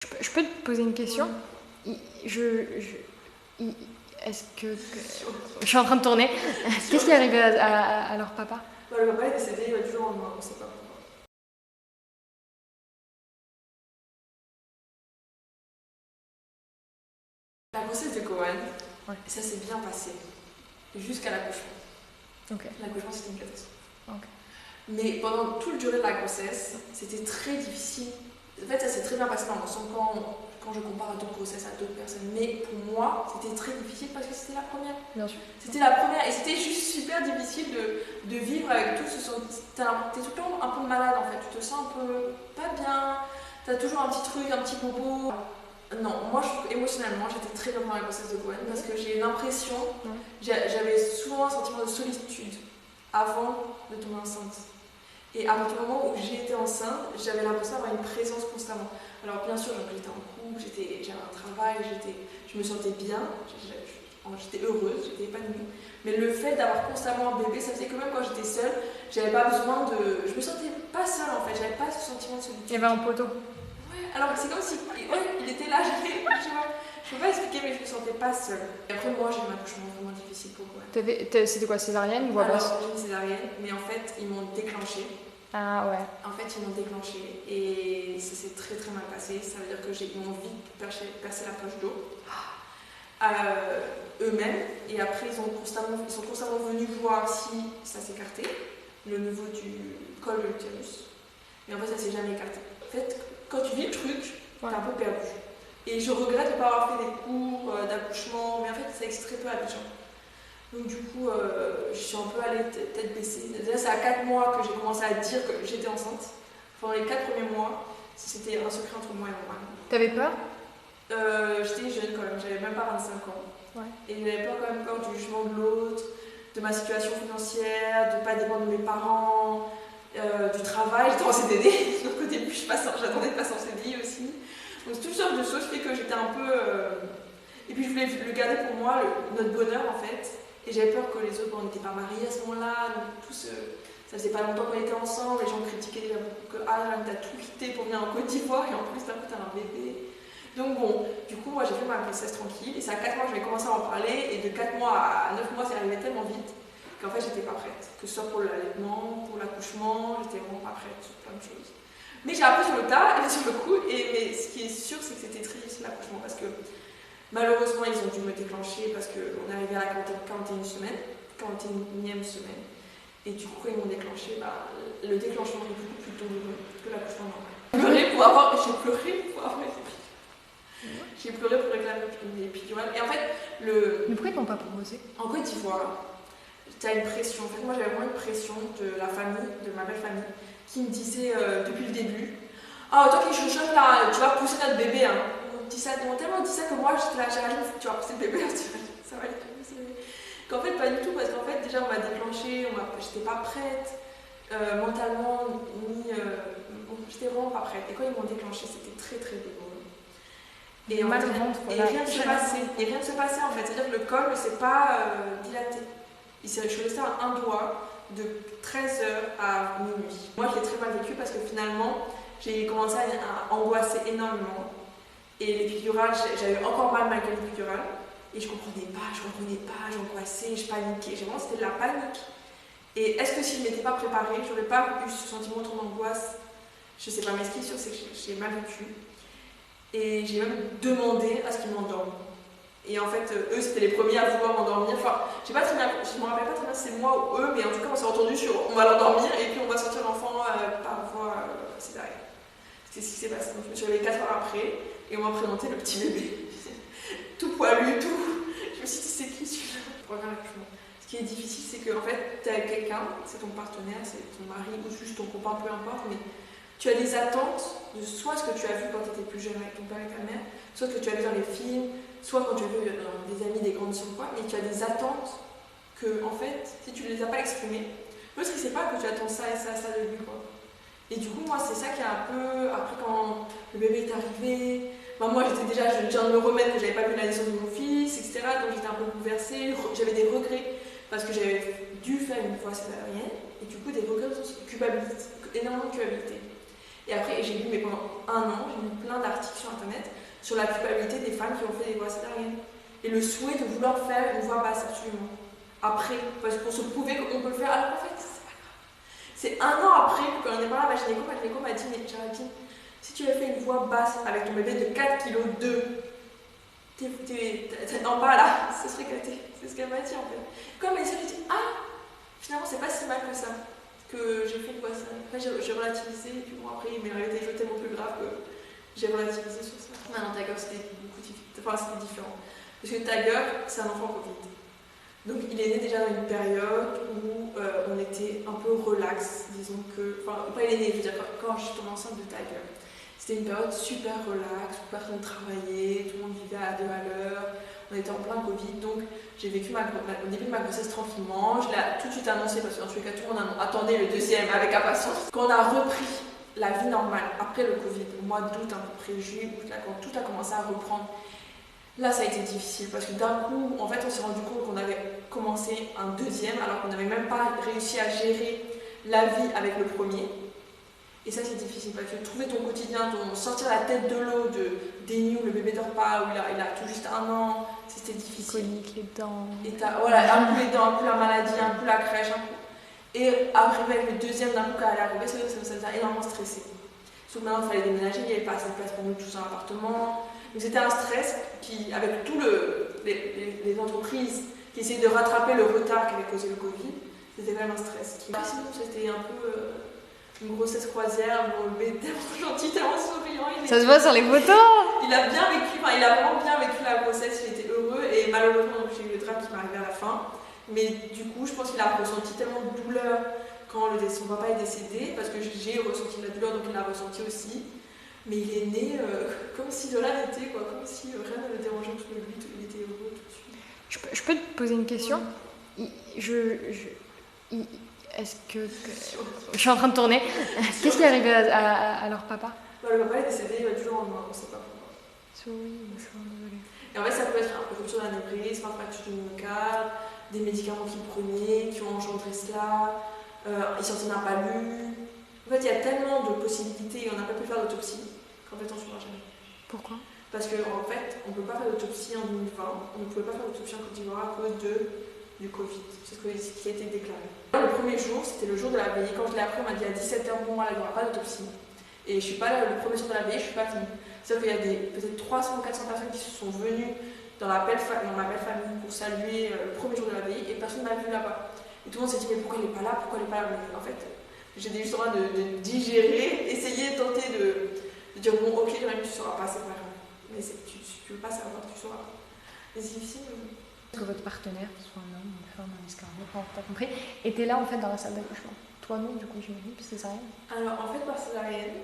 Je peux te poser une question? Est-ce que... Je suis en train de tourner. Qu'est-ce qui est arrivé à leur papa? Le papa est décédé du jour au lendemain, on sait pas pourquoi. La grossesse de Cohen, ça s'est bien passé. Jusqu'à l'accouchement. Okay. L'accouchement, c'était une catastrophe. Okay. Mais pendant toute la durée de la grossesse, c'était très difficile. En fait, ça s'est très bien passé dans le sens quand je compare à d'autres grossesses, à d'autres personnes. Mais pour moi, c'était très difficile parce que c'était la première. Bien sûr. C'était la première et c'était juste super difficile de vivre avec tout ce sens. T'es tout le temps un peu malade en fait. Tu te sens un peu pas bien. T'as toujours un petit truc, un petit bobo. Non, moi émotionnellement j'étais très bien dans la grossesse de Cohen parce que j'ai l'impression, j'avais souvent un sentiment de solitude avant de tomber enceinte. Et à partir du moment où j'ai été enceinte, j'avais l'impression d'avoir une présence constamment. Alors bien sûr, j'étais en couple, j'avais un travail, je me sentais bien, j'étais heureuse, j'étais épanouie. Mais le fait d'avoir constamment un bébé, ça faisait que même quand j'étais seule, j'avais pas besoin de... Je me sentais pas seule en fait, j'avais pas ce sentiment de solitude. Il y avait un poteau. Alors c'est comme si il était là, je peux pas expliquer, mais je me sentais pas seule. Et après moi j'ai eu un accouchement vraiment difficile pour moi. C'était quoi, césarienne ou voix basse? Alors j'ai une césarienne, mais en fait ils m'ont déclenché. Ah ouais. En fait ils m'ont déclenché et ça s'est très très mal passé. Ça veut dire que ils m'ont vite percé la poche d'eau. Eux-mêmes, et après ils sont constamment venus voir si ça s'écartait, le niveau du col de l'utérus. Mais en fait ça s'est jamais écarté. En fait, quand tu vis le truc, t'es un peu perdu. Et je regrette de ne pas avoir fait des cours d'accouchement, mais en fait ça existe très peu à Abidjan. Donc du coup, je suis un peu allée tête baissée. Déjà c'est à 4 mois que j'ai commencé à dire que j'étais enceinte. Pendant les 4 premiers mois, c'était un secret entre moi et mon mari. T'avais peur? J'étais jeune quand même, j'avais même pas 25 ans. Ouais. Et j'avais quand même peur du jugement de l'autre, de ma situation financière, de ne pas dépendre de mes parents, du travail. J'étais en CDD, donc au début j'attendais de passer en CDI aussi. Donc toutes sortes de choses fait que j'étais un peu... Et puis je voulais le garder pour moi, notre bonheur en fait. Et j'avais peur que les autres, on n'était pas mariés à ce moment-là, donc tout ça faisait pas longtemps qu'on était ensemble, les gens critiquaient déjà beaucoup que t'as tout quitté pour venir en Côte d'Ivoire et en plus d'un coup t'as un bébé. Donc bon, du coup moi j'ai fait ma grossesse tranquille et c'est à 4 mois que j'avais commencé à en parler et de 4 mois à 9 mois c'est arrivé tellement vite qu'en fait j'étais pas prête. Que ce soit pour l'allaitement, pour l'accouchement, j'étais vraiment pas prête sur plein de choses. Mais j'ai appris sur le tas et sur le coup, mais ce qui est sûr c'est que c'était très difficile l'accouchement parce que malheureusement ils ont dû me déclencher parce qu'on est arrivé à la 41e semaine et du coup quand ils m'ont déclenché, le déclenchement est beaucoup plus douloureux que l'accouchement normal. J'ai pleuré pour avoir J'ai pleuré pour réclamer une épidurale. Et en fait, Mais pourquoi ils t'ont pas proposé? En Côte d'Ivoire, t'as une pression. En fait, moi j'avais vraiment une pression de la famille, de ma belle famille, qui me disait depuis le début: ah, toi qui chuchotes là, tu vas pousser notre bébé. Hein. Ils m'ont tellement dit ça que moi j'étais là, j'ai rien dit, tu vas pousser le bébé, ça va aller. Qu'en fait, pas du tout, parce qu'en fait, déjà on m'a déclenché, j'étais pas prête, mentalement, j'étais vraiment pas prête. Et quand ils m'ont déclenché, c'était très très douloureux. Et mal au ventre, rien ne se passait. Et rien ne se passait en fait. C'est-à-dire que le col ne s'est pas dilaté. Je suis restée à un doigt de 13h à minuit. Moi, je l'ai très mal vécu parce que finalement, j'ai commencé à angoisser énormément. Et l'épidurale, j'avais encore mal malgré l'épidurale. Et je comprenais pas, j'angoissais, je paniquais. Vraiment, c'était de la panique. Et est-ce que si je ne m'étais pas préparée, j'aurais pas eu ce sentiment trop d'angoisse? Je sais pas, mais ce qui est sûr, c'est que j'ai mal vécu. Et j'ai même demandé à ce qu'ils m'endorment. Et en fait, eux, c'était les premiers à vouloir m'endormir. Enfin, je me rappelle pas très bien si c'est moi ou eux, mais en tout cas, on s'est entendu sur on va l'endormir et puis on va sortir l'enfant par voie césarienne. C'était ce qui s'est passé. Donc, je me suis réveillée 4 heures après et on m'a présenté le petit bébé. Tout poilu, tout. Je me suis dit, c'est qui celui-là? Ce qui est difficile, c'est qu'en fait, tu as quelqu'un, c'est ton partenaire, c'est ton mari ou juste ton copain, peu importe, mais tu as des attentes de soit ce que tu as vu quand tu étais plus jeune avec ton père et ta mère, soit ce que tu as vu dans les films, soit quand tu as vu des amis, des grandes sœurs, quoi, mais tu as des attentes que, en fait, si tu ne les as pas exprimées, parce que c'est pas que tu attends ça et ça de lui, quoi. Et du coup, moi, c'est ça qui a un peu. Après, quand le bébé est arrivé, moi, j'étais déjà, je viens de me remettre que j'avais pas vu la naissance de mon fils, etc. Donc, j'étais un peu bouleversée, j'avais des regrets parce que j'avais dû faire une fois césarienne, et du coup, des regrets, énormément de culpabilité. Et après, j'ai lu, mais pendant un an, j'ai lu plein d'articles sur internet sur la culpabilité des femmes qui ont fait des voies césariennes. Et le souhait de vouloir faire une voie basse, absolument. Après, parce qu'on se prouvait qu'on peut le faire, alors qu'en fait, c'est pas grave. C'est un an après que quand on est parlé à ma gynéco m'a dit, mais Géraldine, si tu avais fait une voie basse avec ton bébé de 4,2 kg, t'es en bas là, ce serait gâté. C'est ce qu'elle m'a dit en fait. Comme elle s'est dit, ah, finalement c'est pas si mal que ça, que j'ai fait une voie césarienne. Après j'ai relativisé, et puis bon après il m'est arrivé des choses tellement plus graves que j'ai relativisé sur ça. Maintenant Tiger c'était différent. Parce que Tiger c'est un enfant Covid. Donc il est né déjà dans une période où on était un peu relax, disons que. Enfin, pas il est né, je veux dire, quand je suis tombée enceinte de Tiger. C'était une période super relax, où personne ne travaillait, tout le monde vivait à 2 à l'heure, on était en plein Covid, donc j'ai vécu au début de ma grossesse tranquillement, je l'ai tout de suite annoncé parce que dans tous les cas tout le monde attendait le deuxième avec impatience. Quand on a repris la vie normale après le Covid, au mois d'août, à peu près juillet, quand tout a commencé à reprendre, là ça a été difficile parce que d'un coup, en fait on s'est rendu compte qu'on avait commencé un deuxième alors qu'on n'avait même pas réussi à gérer la vie avec le premier. Et ça c'est difficile parce que trouver ton quotidien, sortir la tête de l'eau des nuits où le bébé dort pas, où il a tout juste un an, c'était difficile. Colique, les dents. Et voilà, un peu les dents, un peu la maladie, un peu la crèche, un peu. Et arriver avec le deuxième d'un coup qu'elle allait arriver, ça nous a énormément stressé. Sauf que maintenant il fallait déménager, il n'y avait pas assez de place pour nous tous dans l'appartement. Donc c'était un stress qui, avec tous les entreprises qui essayaient de rattraper le retard qu'avait causé le Covid, c'était quand même un stress. Sinon c'était un peu une grossesse croisière, mon bébé tellement gentil, tellement souriant. Ça se voit sur les photos. Il a bien vécu, il a vraiment bien vécu la grossesse, il était heureux et malheureusement j'ai eu le drame qui m'est arrivé à la fin. Mais du coup je pense qu'il a ressenti tellement de douleur quand son papa est décédé, parce que j'ai ressenti la douleur donc il l'a ressenti aussi. Mais il est né comme si de rien n'était, comme si rien ne le dérangeait autour de lui, il était heureux tout de suite. Je peux te poser une question? Est-ce que. Je suis en train de tourner. Qu'est-ce qui est arrivé à leur papa? Le papa est décédé du jour au lendemain, on ne sait pas pourquoi. Oui, je suis désolée. Et en fait, ça peut être une rupture d'anévrisme, une fracture du myocarde, des médicaments qu'il prenait, qui ont engendré cela, il s'en tenait pas lu. En fait, il y a tellement de possibilités et on n'a pas pu faire d'autopsie qu'en fait, on ne saura jamais. Pourquoi? Parce qu'en fait, on ne peut pas faire d'autopsie en 2020, on ne pouvait pas faire d'autopsie en Côte d'Ivoire à cause du Covid. C'est ce qui a été déclaré. Le premier jour, c'était le jour de la veillée. Quand je l'ai appris, on m'a dit à 17h, bon, là, il n'y aura pas d'autopsie. Et je ne suis pas là, le premier jour de la veillée, je ne suis pas venue. C'est-à-dire qu'il y a peut-être 300 ou 400 personnes qui se sont venues dans ma belle famille pour saluer le premier jour de la veillée et personne ne m'a vu là-bas. Et tout le monde s'est dit, mais pourquoi il n'est pas là? Pourquoi il n'est pas là? Mais en fait, j'étais juste en train de digérer, essayer de tenter de dire, bon, ok, tu ne sauras pas, c'est pas grave. Mais tu ne veux pas savoir, tu sauras pas. Mais c'est difficile. Que votre partenaire, soit un homme, une femme, un escargot, enfin, t'as compris, était là en fait dans la salle d'accouchement. Toi non, du coup, j'imagine, puis césarienne. Alors en fait, par césarienne,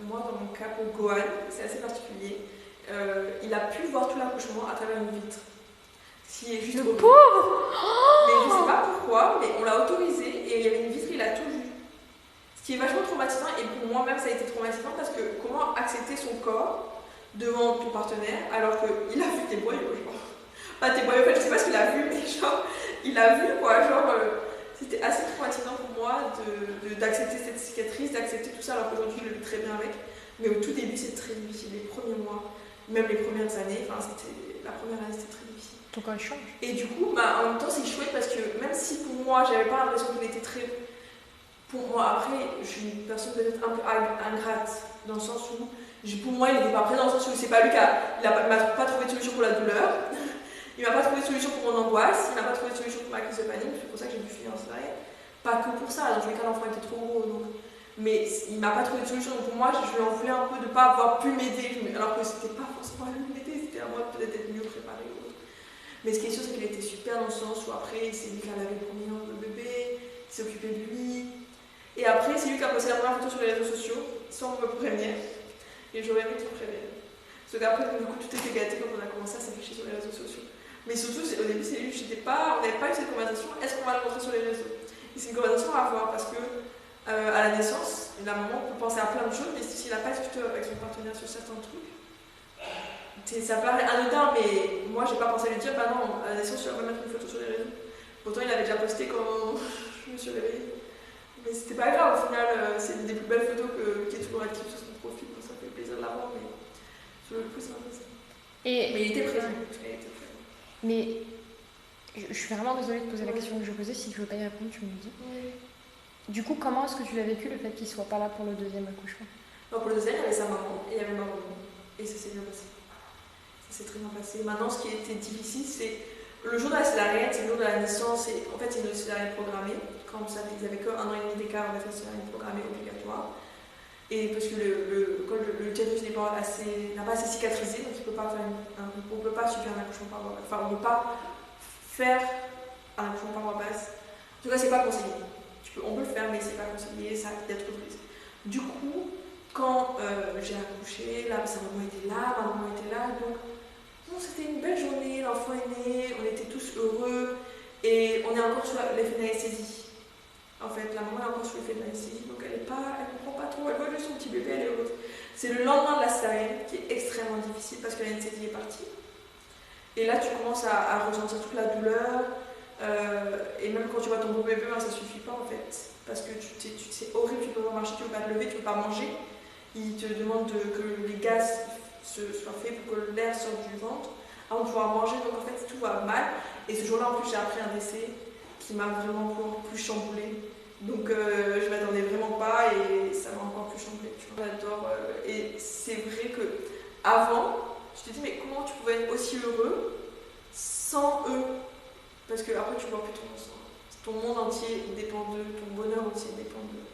moi dans mon cas pour Gohan, c'est assez particulier, il a pu voir tout l'accouchement à travers une vitre. Ce qui est juste le pauvre. Mais je sais pas pourquoi, mais on l'a autorisé et il y avait une vitre, il a tout vu. Ce qui est vachement traumatisant et pour moi-même ça a été traumatisant parce que comment accepter son corps devant ton partenaire alors qu'il a vu tes boyaux, genre. Pas tes boyaux, je sais pas ce qu'il a vu, mais genre, il a vu quoi, genre. C'était assez traumatisant pour moi d'accepter cette cicatrice, d'accepter tout ça, alors qu'aujourd'hui je le vis très bien avec. Mais au tout début, c'était très difficile. Les premiers mois, même les premières années, la première année, c'était très difficile. Ton corps change. Et du coup, en même temps, c'est chouette parce que même si pour moi, j'avais pas l'impression qu'il était très. Pour moi, après, je suis une personne peut-être un peu ingrate, dans le sens où, pour moi, il n'était pas prêt, dans le sens où c'est pas lui qui m'a pas trouvé de solution pour la douleur. Il m'a pas trouvé de solution pour mon angoisse, il m'a pas trouvé de solution pour ma crise de panique, c'est pour ça que j'ai dû finir en césarienne. Pas que pour ça, dans tous les cas l'enfant était trop gros, donc. Mais il m'a pas trouvé de solution, donc pour moi je lui en voulais un peu de ne pas avoir pu m'aider, alors que c'était pas forcément à lui de m'aider, c'était à moi peut-être d'être mieux préparée ou autre. Mais ce qui est sûr, c'est qu'il était super dans le sens où après c'est lui qui a lavé le premier le bébé, il s'est occupé de lui. Et après c'est lui qui a posté la première photo sur les réseaux sociaux, sans me prévenir. Et j'aurais aimé qu'il me prévienne. Parce qu'après, du coup, tout était gâté quand on a commencé à s'afficher sur les réseaux sociaux. Mais surtout, au début, on n'avait pas eu cette conversation, est-ce qu'on va le montrer sur les réseaux? Et c'est une conversation à avoir parce que à la naissance, la maman peut penser à plein de choses, mais s'il n'a pas discuté avec son partenaire sur certains trucs, ça paraît anodin, mais moi j'ai pas pensé à lui dire, bah non, à la naissance, tu vas pas mettre une photo sur les réseaux. Pourtant, il avait déjà posté quand je me suis réveillée. Mais c'était pas grave, au final, c'est une des plus belles photos qui est toujours active sur son profil, donc ça fait plaisir de la voir, mais sur le coup, c'est un peu ça. Mais il était présent. Mais je suis vraiment désolée de poser la question que je posais, si tu veux pas y répondre, tu me le dis. Oui. Du coup, comment est-ce que tu l'as vécu le fait qu'il soit pas là pour le deuxième accouchement? Non, pour le deuxième, il y avait sa maman et il y avait ma maman. Et ça s'est bien passé. Ça s'est très bien passé. Maintenant, ce qui était difficile, c'est le jour de la césarienne, c'est le jour de la naissance. Et, en fait, c'est une césarienne programmée. Comme ça, ils n'avaient qu'un an et demi d'écart, on a fait une césarienne programmée obligatoire. Et parce que l'utérus n'a pas assez cicatrisé, donc il ne peut pas on peut pas subir un accouchement par voie basse. Enfin, on ne peut pas faire un accouchement par voie basse. En tout cas, c'est pas conseillé. On peut le faire, mais c'est pas conseillé, ça a d'être trop risque. Du coup, quand j'ai accouché, là, sa maman était là, ma maman était là, donc c'était une belle journée, l'enfant est né, on était tous heureux, et on est encore sur l'effet d'anesthésie. En fait, la maman est encore sur l'effet d'anesthésie, donc elle comprend pas trop, elle voit juste son petit bébé, elle est heureuse. C'est le lendemain de la césarienne qui est extrêmement difficile parce que l'anesthésie est partie. Et là, tu commences à ressentir toute la douleur. Et même quand tu vois ton beau bébé, ça suffit pas en fait. Parce que c'est horrible, tu peux pas marcher, tu peux pas te lever, tu peux pas manger. Ils te demandent que les gaz soient faits pour que l'air sorte du ventre avant de pouvoir manger. Donc en fait, tout va mal. Et ce jour-là, en plus, j'ai appris un décès qui m'a vraiment encore plus chamboulée. Donc je m'attendais vraiment pas et ça m'a encore plus chamboulée. J'adore. Et c'est vrai que avant, je te dis, mais comment tu pouvais être aussi heureux sans eux? Parce que après tu vois plus ton monde entier dépend d'eux, ton bonheur aussi dépend d'eux.